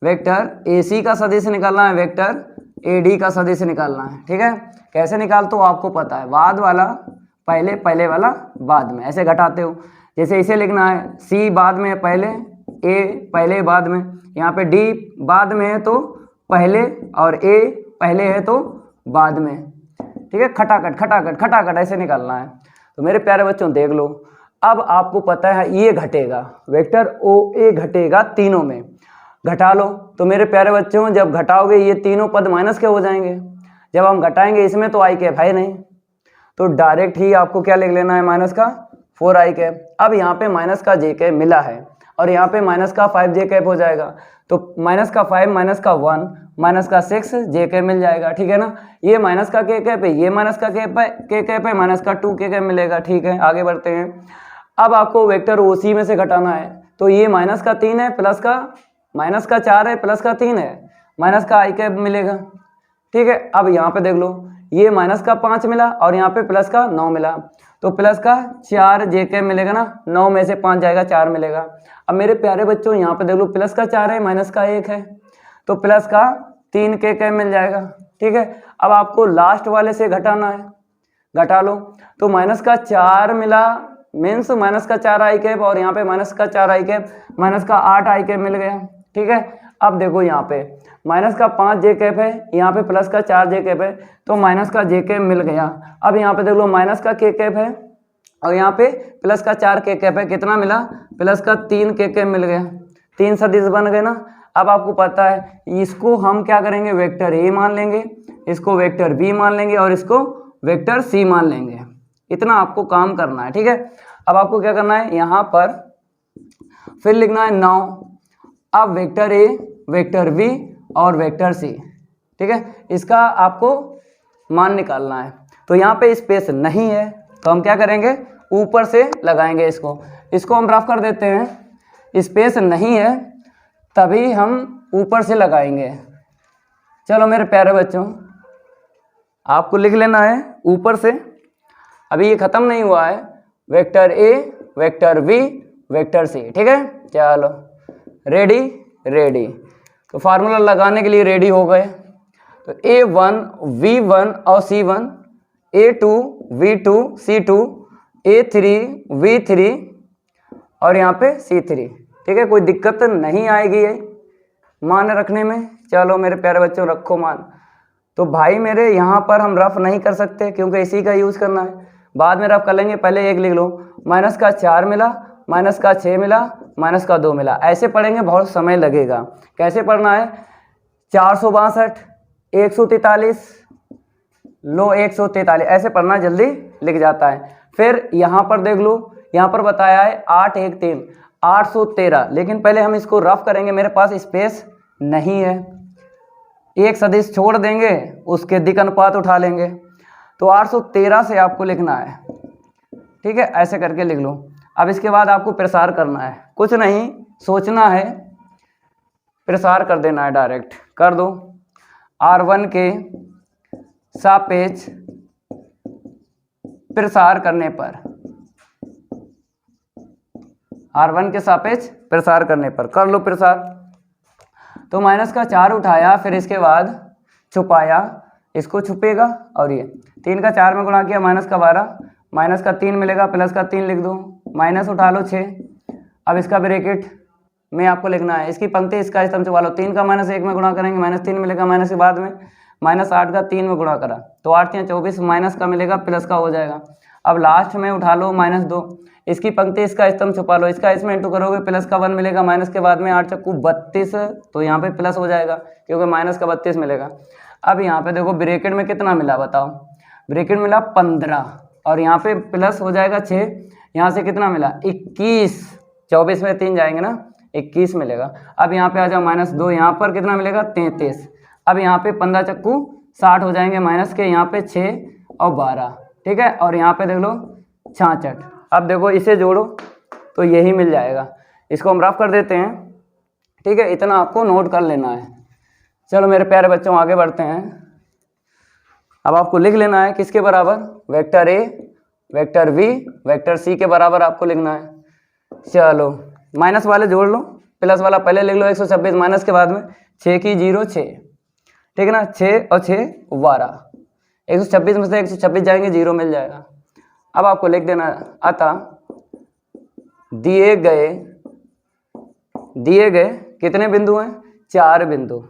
वेक्टर ए सी का सदिश निकालना है, वेक्टर ए डी का सदिश निकालना है, ठीक है। कैसे निकालते हो आपको पता है, बाद वाला पहले, पहले वाला बाद में, ऐसे घटाते हो। जैसे इसे लिखना है, सी बाद में है पहले, ए पहले बाद में, यहाँ पे डी बाद में है तो पहले और ए पहले है तो बाद में, ठीक है। खटाखट खटाखट खटाखट ऐसे निकालना है। तो मेरे प्यारे बच्चों देख लो, अब आपको पता है ये घटेगा, वेक्टर ओ ए घटेगा तीनों में, घटा लो। तो मेरे प्यारे बच्चों, जब घटाओगे ये तीनों पद माइनस के हो जाएंगे। जब हम घटाएंगे इसमें तो आई कैप है नहीं, तो डायरेक्ट ही आपको क्या लिख लेना है, माइनस का 4 आई कैप। अब यहाँ पे माइनस का जे कैप मिला है और यहाँ पे माइनस का 5 जे कैप हो जाएगा। तो माइनस का 5, माइनस का 1, माइनस का 6 जे कैप मिल जाएगा, ठीक है ना। ये माइनस का के कैप है, ये माइनस का के कैप है, माइनस का 2 के कैप मिलेगा, ठीक है। आगे बढ़ते हैं। अब आपको वेक्टर ओ सी में से घटाना है। तो ये माइनस का 3 है, प्लस का माइनस का 4 है, प्लस का 3 है, माइनस का आई कैप मिलेगा, ठीक है। अब यहाँ पे देख लो, ये माइनस का 5 मिला और यहाँ पे प्लस का 9 मिला, तो प्लस का 4 जे कैप मिलेगा ना, 9 में से 5 जाएगा, 4 मिलेगा। अब मेरे प्यारे बच्चों, यहाँ पे देख लो, प्लस का 4 है, माइनस का 1 है, तो प्लस का 3 के कैप मिल जाएगा, ठीक है। अब आपको लास्ट वाले से घटाना है, घटा लो। तो माइनस का 4 मिला, मीन्स माइनस का 4 आई कैप, और यहाँ पे माइनस का 4 आई कैप, माइनस का 8 आई कैप मिल गया, ठीक है। अब देखो यहाँ पे माइनस का 5 जे कैप है, यहाँ पे प्लस का 4 जे कैप है, तो माइनस का जे कैप मिल गया। अब यहाँ पे देख लो, माइनस का के कैप है और यहाँ पे प्लस का 4 के कैप है, कितना मिला, प्लस का 3 के कैप मिल गया। 3 सदिश बन गए ना। अब आपको पता है, इसको हम क्या करेंगे, वेक्टर ए मान लेंगे, इसको वेक्टर बी मान लेंगे और इसको वेक्टर सी मान लेंगे। इतना आपको काम करना है, ठीक है। अब आपको क्या करना है, यहाँ पर फिर लिखना है 9। अब वेक्टर ए, वेक्टर बी और वेक्टर सी, ठीक है, इसका आपको मान निकालना है। तो यहाँ पे स्पेस नहीं है, तो हम क्या करेंगे, ऊपर से लगाएंगे इसको हम रफ कर देते हैं। स्पेस नहीं है तभी हम ऊपर से लगाएंगे। चलो मेरे प्यारे बच्चों, आपको लिख लेना है ऊपर से। अभी ये खत्म नहीं हुआ है, vector A, vector B, vector C, ठीक है। चलो रेडी, रेडी। तो फार्मूला लगाने के लिए रेडी हो गए। तो A1 V1 और C1, A2 V2 C2, A3 V3 और यहाँ पे C3, ठीक है। कोई दिक्कत नहीं आएगी है मान रखने में। चलो मेरे प्यारे बच्चों, रखो मान। तो भाई मेरे यहाँ पर हम रफ नहीं कर सकते क्योंकि इसी का यूज़ करना है, बाद में रफ कर लेंगे। पहले एक लिख लो, माइनस का 4 मिला, माइनस का 6 मिला, माइनस का 2 मिला। ऐसे पढ़ेंगे बहुत समय लगेगा। कैसे पढ़ना है, 462, 143, लो 143, ऐसे पढ़ना, जल्दी लिख जाता है। फिर यहाँ पर देख लो, यहाँ पर बताया है 8 1 3, 813। लेकिन पहले हम इसको रफ करेंगे, मेरे पास स्पेस नहीं है, एक सदिश छोड़ देंगे, उसके दिक अनुपात उठा लेंगे। तो 813 से आपको लिखना है, ठीक है, ऐसे करके लिख लो। अब इसके बाद आपको प्रसार करना है, कुछ नहीं सोचना है, प्रसार कर देना है, डायरेक्ट कर दो। R1 के सापेक्ष प्रसार करने पर, R1 के सापेक्ष प्रसार करने पर कर लो प्रसार। तो माइनस का 4 उठाया, फिर इसके बाद छुपाया, इसको छुपेगा, और ये 3 का 4 में गुणा किया, माइनस का 12, माइनस का 3 मिलेगा, प्लस का 3 लिख दो, माइनस उठा लो 6। अब इसका ब्रैकेट में आपको लिखना है, इसकी पंक्ति इसका स्तंभ छुपा लो। 3 का -1 में गुणा करेंगे, -3 मिलेगा, माइनस के बाद में -8 का 3 में गुणा करा तो 8 या 24, माइनस का मिलेगा, प्लस का हो जाएगा। अब लास्ट में उठा लो -2, इसकी पंक्ति इसका स्तंभ छुपा लो, इसका इसमें इंटू करोगे, प्लस का 1 मिलेगा, माइनस के बाद में 8 चक्कू 32, तो यहाँ पे प्लस हो जाएगा क्योंकि माइनस का 32 मिलेगा। अब यहाँ पे देखो ब्रैकेट में कितना मिला बताओ, ब्रैकेट मिला 15, और यहाँ पे प्लस हो जाएगा 6, यहाँ से कितना मिला 21, 24 में 3 जाएंगे ना, 21 मिलेगा। अब यहाँ पे आ जाओ -2, यहाँ पर कितना मिलेगा 33। अब यहाँ पे 15 चक्कू 60 हो जाएंगे, माइनस के यहाँ पे 6 और 12, ठीक है, और यहाँ पे देख लो 66। अब देखो इसे जोड़ो तो यही मिल जाएगा, इसको हम रफ कर देते हैं, ठीक है, इतना आपको नोट कर लेना है। चलो मेरे प्यारे बच्चों आगे बढ़ते हैं। अब आपको लिख लेना है किसके बराबर, vector A, vector V, vector C के बराबर आपको लिखना है। चलो माइनस वाले जोड़ लो, प्लस वाला पहले लिख लो 126, माइनस के बाद में 6 की 0 6, ठीक है ना, 6 और 6 12, 126 में से 126 जाएंगे, 0 मिल जाएगा। अब आपको लिख देना, अतः दिए गए कितने बिंदु हैं, 4 बिंदु,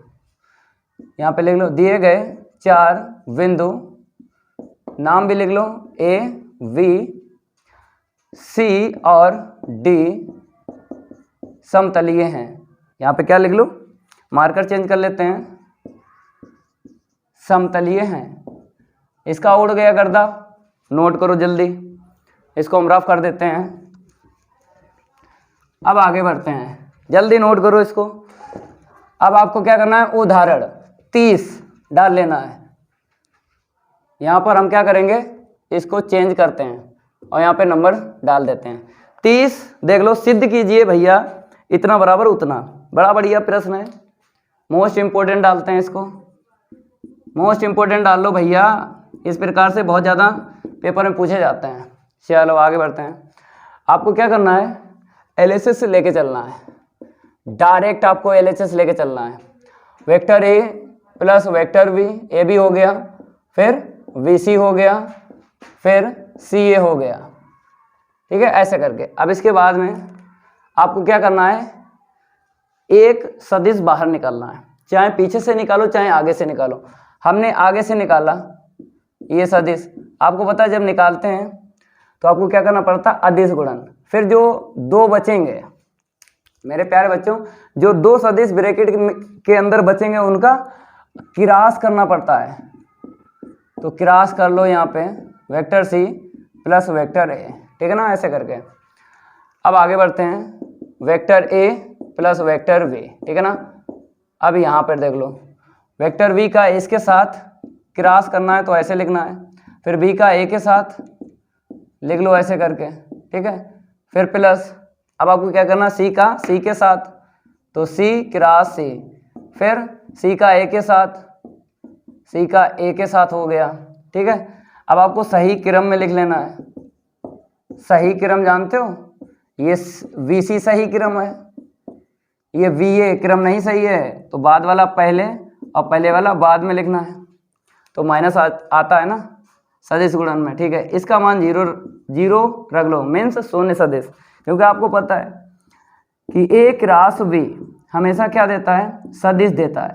यहाँ पे लिख लो, दिए गए 4 बिंदु, नाम भी लिख लो, ए बी सी और डी समतलीय हैं। यहाँ पे क्या लिख लो, मार्कर चेंज कर लेते हैं, समतलीय हैं। इसका उड़ गया गर्दा, नोट करो जल्दी, इसको हम रफ कर देते हैं। अब आगे बढ़ते हैं, जल्दी नोट करो इसको। अब आपको क्या करना है, उदाहरण 30 डाल लेना है। यहाँ पर हम क्या करेंगे, इसको चेंज करते हैं और यहाँ पे नंबर डाल देते हैं। 30 देख लो, सिद्ध कीजिए भैया इतना बराबर उतना, बड़ा बढ़िया प्रश्न है, मोस्ट इम्पोर्टेंट डालते हैं इसको, मोस्ट इम्पोर्टेंट डाल लो भैया, इस प्रकार से बहुत ज़्यादा पेपर में पूछे जाते हैं। चलो आगे बढ़ते हैं। आपको क्या करना है, एलएचएस लेके चलना है, डायरेक्ट आपको एलएचएस लेके चलना है। Vector A plus vector B, A B हो गया, फिर वी सी हो गया, फिर सी ए हो गया, ठीक है, ऐसे करके। अब इसके बाद में आपको क्या करना है, एक सदिश बाहर निकालना है, चाहे पीछे से निकालो चाहे आगे से निकालो। हमने आगे से निकाला ये सदिश, आपको पता है जब निकालते हैं तो आपको क्या करना पड़ता है, अदिश गुणन। फिर जो 2 बचेंगे मेरे प्यारे बच्चों, जो 2 सदिश ब्रैकेट के अंदर बचेंगे उनका किरास करना पड़ता है, तो किरास कर लो यहाँ पे, vector C plus vector A, ठीक है ना, ऐसे करके। अब आगे बढ़ते हैं, vector A plus vector V, ठीक है ना। अब यहाँ पर देख लो, वेक्टर वी का इसके साथ क्रॉस करना है तो ऐसे लिखना है, फिर बी का ए के साथ लिख लो ऐसे करके, ठीक है, फिर प्लस। अब आपको क्या करना, सी का सी के साथ तो सी क्रॉस सी, फिर सी का ए के साथ, सी का ए के साथ हो गया, ठीक है। अब आपको सही क्रम में लिख लेना है, सही क्रम जानते हो, ये वी सी सही क्रम है, ये वी ए क्रम नहीं सही है तो बाद वाला पहले और पहले वाला बाद में लिखना है, तो माइनस आता है ना सदिश गुणन में, ठीक है। इसका मान 0 रख लो, मीन्स शून्य सदिश, क्योंकि आपको पता है कि ए क्रॉस बी हमेशा क्या देता है, सदिश देता है,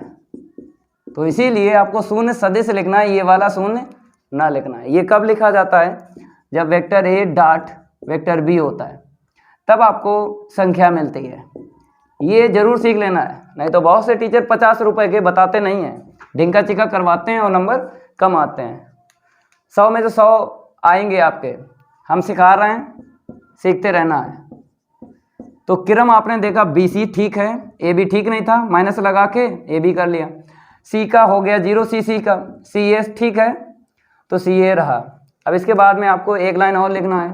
तो इसीलिए आपको शून्य सदिश लिखना है, ये वाला शून्य ना लिखना है। ये कब लिखा जाता है, जब vector A dot vector B होता है, तब आपको संख्या मिलती है। ये जरूर सीख लेना है, नहीं तो बहुत से टीचर 50 रुपए के बताते नहीं हैं, ढिंका चिका करवाते हैं और नंबर कम आते हैं। 100 में से 100 आएंगे आपके, हम सिखा रहे हैं, सीखते रहना है। तो क्रम आपने देखा, बी सी ठीक है, ए बी ठीक नहीं था, माइनस लगा के ए बी कर लिया, सी का हो गया 0, सी का, सी ए ठीक है तो सी ए रहा। अब इसके बाद में आपको एक लाइन और लिखना है,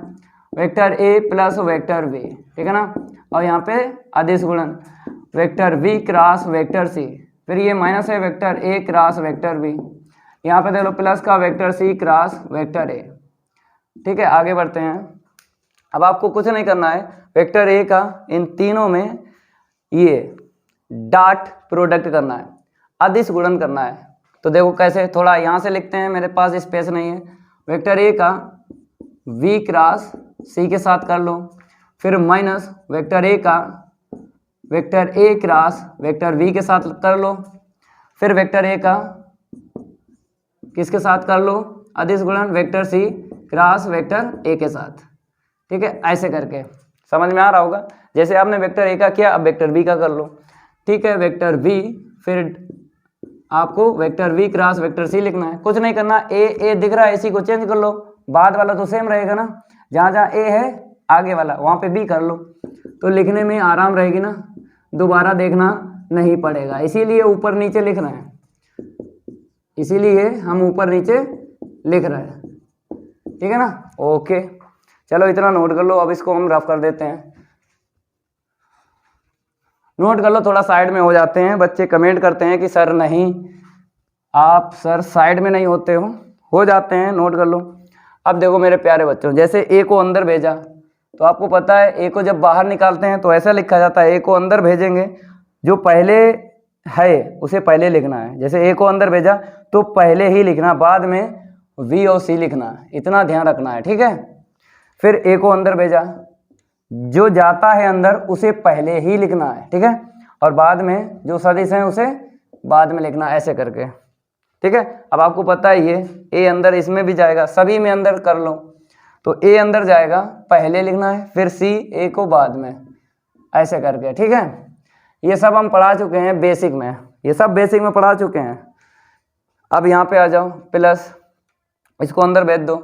vector A plus vector B, ठीक है ना, और यहाँ पे अदिश गुणन vector B cross vector C, फिर ये माइनस है vector A cross vector B, यहाँ पे देख लो प्लस का vector C cross vector A, ठीक है। आगे बढ़ते हैं। अब आपको कुछ नहीं करना है, वेक्टर ए का इन तीनों में ये डॉट प्रोडक्ट करना है, अदिश गुणन करना है। तो देखो कैसे, थोड़ा यहाँ से लिखते हैं, मेरे पास स्पेस नहीं है। वेक्टर ए का v क्रॉस c के साथ कर लो, फिर माइनस वेक्टर ए का vector A cross vector v के साथ कर लो, फिर वेक्टर ए का किसके साथ कर लो, अदिश गुणन वेक्टर c क्रॉस वेक्टर ए के साथ। ठीक है, ऐसे करके समझ में आ रहा होगा। जैसे आपने वेक्टर ए का किया, अब वेक्टर बी का कर लो। ठीक है, वेक्टर बी, फिर आपको vector V cross vector C लिखना है। कुछ नहीं करना, ए दिख रहा है, इसी को चेंज कर लो, बाद वाला तो सेम रहेगा ना, जहाँ जहाँ ए है आगे वाला वहाँ पे बी कर लो, तो लिखने में आराम रहेगी ना, दोबारा देखना नहीं पड़ेगा। इसीलिए ऊपर नीचे लिख रहे हैं, इसीलिए हम ऊपर नीचे लिख रहे हैं। ठीक है ना, ओके, चलो इतना नोट कर लो। अब इसको हम रफ कर देते हैं, नोट कर लो। थोड़ा साइड में हो जाते हैं, बच्चे कमेंट करते हैं कि सर नहीं, आप सर साइड में नहीं होते हो जाते हैं, नोट कर लो। अब देखो मेरे प्यारे बच्चों, जैसे ए को अंदर भेजा, तो आपको पता है ए को जब बाहर निकालते हैं तो ऐसा लिखा जाता है, ए को अंदर भेजेंगे, जो पहले है उसे पहले लिखना है। जैसे ए को अंदर भेजा तो पहले ही लिखना, बाद में वी और सी लिखना, इतना ध्यान रखना है। ठीक है, फिर ए को अंदर भेजा, जो जाता है अंदर उसे पहले ही लिखना है। ठीक है, और बाद में जो सदिश है उसे बाद में लिखना, ऐसे करके। ठीक है, अब आपको पता है ये ए अंदर इसमें भी जाएगा, सभी में अंदर कर लो, तो ए अंदर जाएगा, पहले लिखना है, फिर सी ए को बाद में, ऐसे करके। ठीक है, ये सब हम पढ़ा चुके हैं बेसिक में, ये सब बेसिक में पढ़ा चुके हैं। अब यहाँ पे आ जाओ, प्लस इसको अंदर भेज दो,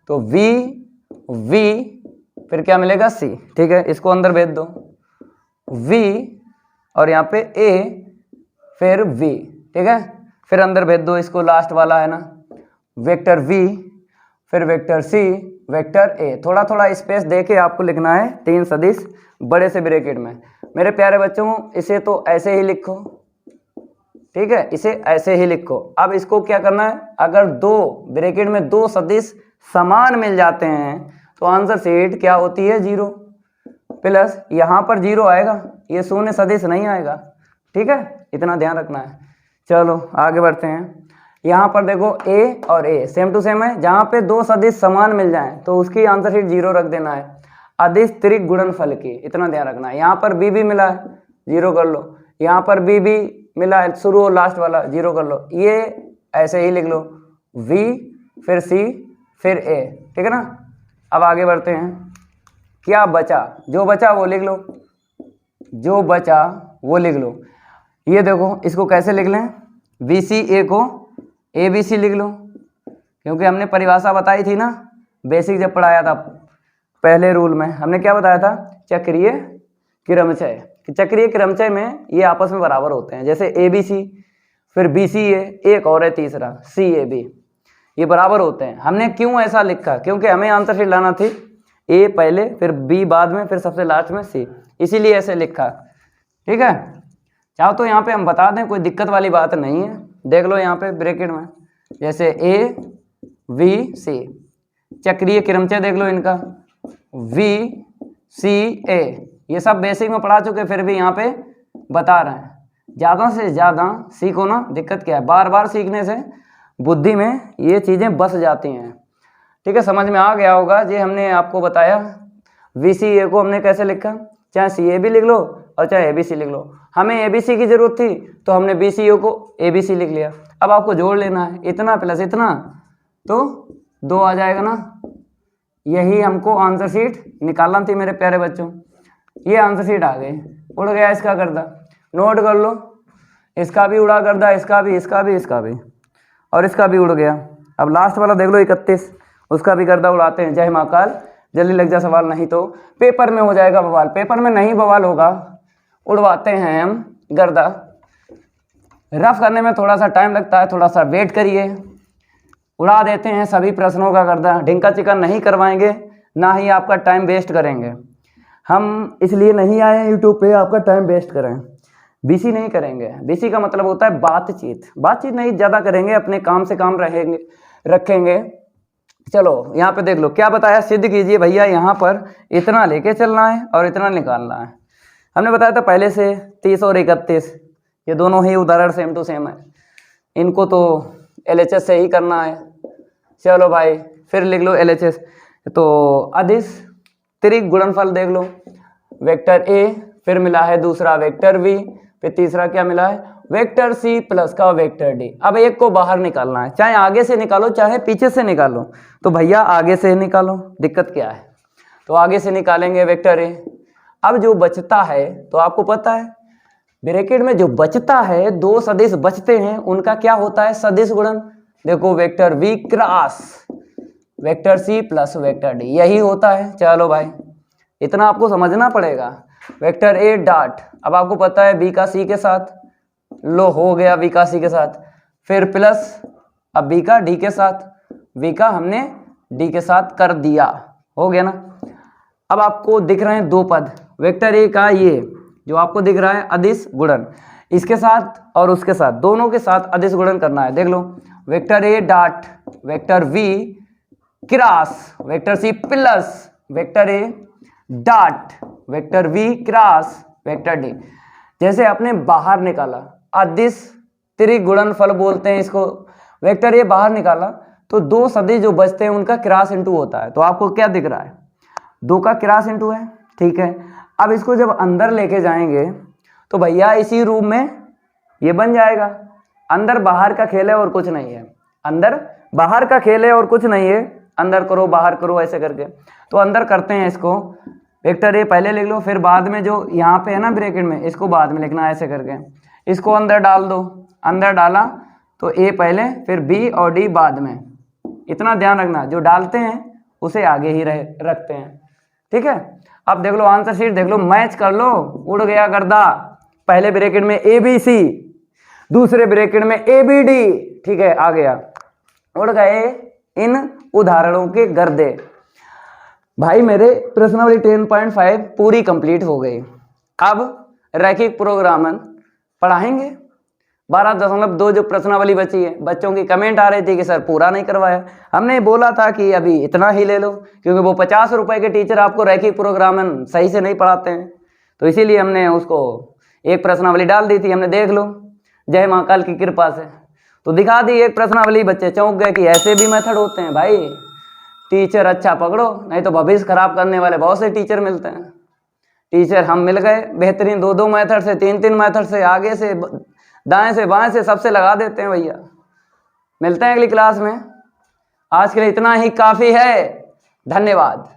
तो वी फिर क्या मिलेगा सी। ठीक है, इसको अंदर भेज दो, v और यहाँ पे a फिर v। ठीक है, फिर अंदर भेज दो इसको, लास्ट वाला है ना, वेक्टर v फिर वेक्टर c वेक्टर a। थोड़ा थोड़ा स्पेस देके आपको लिखना है, 3 सदिश बड़े से ब्रैकेट में। मेरे प्यारे बच्चों, इसे तो ऐसे ही लिखो। ठीक है, इसे ऐसे ही लिखो। अब इसको क्या करना है, अगर 2 ब्रैकेट में 2 सदिश समान मिल जाते हैं तो आंसर शीट क्या होती है, 0। प्लस यहाँ पर 0 आएगा, ये शून्य सदिश नहीं आएगा। ठीक है, इतना ध्यान रखना है। चलो आगे बढ़ते हैं। यहाँ पर देखो ए और ए सेम टू सेम है, जहाँ पे 2 सदिश समान मिल जाएं तो उसकी आंसर शीट 0 रख देना है, अदिश त्रिक गुणनफल की, इतना ध्यान रखना है। यहाँ पर बी भी मिला है, 0 कर लो, यहाँ पर बी भी मिला है, शुरू और लास्ट वाला 0 कर लो, ये ऐसे ही लिख लो, वी फिर सी फिर ए। ठीक है ना, अब आगे बढ़ते हैं। क्या बचा, जो बचा वो लिख लो, जो बचा वो लिख लो। ये देखो, इसको कैसे लिख लें, बी सी ए को ए बी सी लिख लो, क्योंकि हमने परिभाषा बताई थी ना, बेसिक जब पढ़ाया था पहले रूल में, हमने क्या बताया था, चक्रीय क्रमचय। चक्रीय क्रमचय में ये आपस में बराबर होते हैं, जैसे ए बी सी फिर बी सी ए, एक और है तीसरा सी ए बी, ये बराबर होते हैं। हमने क्यों ऐसा लिखा, क्योंकि हमें आंसर शीट लाना थी, ए पहले फिर बी बाद में फिर सबसे लास्ट में सी, इसीलिए ऐसे लिखा। ठीक है, चाहो तो यहाँ पे हम बता दें, कोई दिक्कत वाली बात नहीं है। देख लो यहाँ पे ब्रैकेट में, जैसे ए वी सी, चक्रीय क्रमचय देख लो इनका, वी सी ए, ये सब बेसिक में पढ़ा चुके, फिर भी यहाँ पे बता रहे हैं। ज़्यादा से ज़्यादा सीखो ना, दिक्कत क्या है, बार बार सीखने से बुद्धि में ये चीज़ें बस जाती हैं। ठीक है, समझ में आ गया होगा। ये हमने आपको बताया, वी सी ए को हमने कैसे लिखा, चाहे सी ए भी लिख लो और चाहे ए बी सी लिख लो। हमें ए बी सी की ज़रूरत थी तो हमने बी सी ए को ए बी सी लिख लिया। अब आपको जोड़ लेना है, इतना प्लस इतना तो 2 आ जाएगा ना। यही हमको आंसर शीट निकालना थी मेरे प्यारे बच्चों। ये आंसर शीट आ गई, उड़ गया इसका गर्दा, नोट कर लो, इसका भी उड़ा गर्दा, इसका भी, इसका भी, इसका भी, और इसका भी उड़ गया। अब लास्ट वाला देख लो 31, उसका भी गर्दा उड़ाते हैं। जय महाकाल, जल्दी लग जा सवाल, नहीं तो पेपर में हो जाएगा बवाल। पेपर में नहीं बवाल होगा, उड़वाते हैं हम गर्दा। रफ करने में थोड़ा सा टाइम लगता है, थोड़ा सा वेट करिए, उड़ा देते हैं सभी प्रश्नों का गर्दा। ढिंका चिका नहीं करवाएंगे, ना ही आपका टाइम वेस्ट करेंगे। हम इसलिए नहीं आए हैं यूट्यूब पे आपका टाइम वेस्ट करें, बीसी नहीं करेंगे। बीसी का मतलब होता है बातचीत, बातचीत नहीं ज़्यादा करेंगे, अपने काम से काम रहेंगे रखेंगे। चलो यहाँ पे देख लो क्या बताया, सिद्ध कीजिए भैया, यहाँ पर इतना लेके चलना है और इतना निकालना है। हमने बताया था पहले से 30 और 31, ये दोनों ही उदाहरण सेम टू सेम है, इनको तो LHS से ही करना है। चलो भाई फिर लिख लो LHS। तो अदिश त्रिक गुणनफल देख लो, वेक्टर A, फिर मिला है दूसरा वेक्टर V, फिर तीसरा क्या मिला है वेक्टर C प्लस का वेक्टर D। अब एक को बाहर निकालना है, चाहे आगे से निकालो चाहे पीछे से निकालो। तो भैया आगे से निकालो, दिक्कत क्या है, तो आगे से निकालेंगे वेक्टर A। अब जो बचता है तो आपको पता है ब्रैकेट में जो बचता है, दो सदिश बचते हैं, उनका क्या होता है सदिश गुणन। देखो vector V cross vector C plus vector D, यही होता है। चलो भाई इतना आपको समझना पड़ेगा। वेक्टर A डॉट, अब आपको पता है B का C के साथ, लो हो गया B का C के साथ, फिर प्लस अब B का D के साथ, V का हमने D के साथ कर दिया, हो गया ना। अब आपको दिख रहे हैं दो पद, वेक्टर A का ये जो आपको दिख रहा है अदिश गुणन, इसके साथ और उसके साथ, दोनों के साथ अदिश गुणन करना है। देख लो vector A dot vector V cross vector C plus vector A dot vector V cross vector D। जैसे आपने बाहर निकाला, अदिश त्रिक गुणनफल बोलते हैं इसको, वेक्टर A बाहर निकाला तो दो सदिश जो बचते हैं उनका क्रॉस इंटू होता है। तो आपको क्या दिख रहा है, दो का क्रॉस इंटू है, ठीक है। अब इसको जब अंदर लेके जाएंगे तो भैया इसी रूप में ये बन जाएगा। अंदर बाहर का खेल है और कुछ नहीं है, अंदर बाहर का खेल है और कुछ नहीं है, अंदर करो बाहर करो ऐसे करके। तो अंदर करते हैं इसको, वेक्टर A पहले लिख लो, फिर बाद में जो यहाँ पे है ना ब्रैकेट में, इसको बाद में लिखना है ऐसे करके। इसको अंदर डाल दो, अंदर डाला तो A पहले फिर B और D बाद में। इतना ध्यान रखना, जो डालते हैं उसे आगे ही रखते हैं, ठीक है। अब देख लो आंसर शीट देख लो, मैच कर लो, उड़ गया गर्दा। पहले ब्रैकेट में ABC, दूसरे ब्रैकेट में ABD, ठीक है, आ गया, उड़ गए इन उदाहरणों के गर्दे। भाई मेरे प्रश्नावली 10.5 पूरी कंप्लीट हो गई। अब रैखिक प्रोग्रामन पढ़ाएंगे 12.2 जो प्रश्नावली बची है। बच्चों की कमेंट आ रही थी कि सर पूरा नहीं करवाया, हमने बोला था कि अभी इतना ही ले लो, क्योंकि वो 50 रुपए के टीचर आपको रैखिक प्रोग्रामन सही से नहीं पढ़ाते हैं, तो इसीलिए हमने उसको एक प्रश्नावली डाल दी थी। हमने देख लो जय महाकाल की कृपा से तो दिखा दी एक प्रश्नावली, बच्चे चौंक गए कि ऐसे भी मेथड होते हैं। भाई टीचर अच्छा पकड़ो, नहीं तो भविष्य खराब करने वाले बहुत से टीचर मिलते हैं। टीचर हम मिल गए बेहतरीन, दो मेथड से, तीन मेथड से, आगे से दाएं से बाएं से सबसे लगा देते हैं भैया। मिलते हैं अगली क्लास में, आज के लिए इतना ही काफ़ी है, धन्यवाद।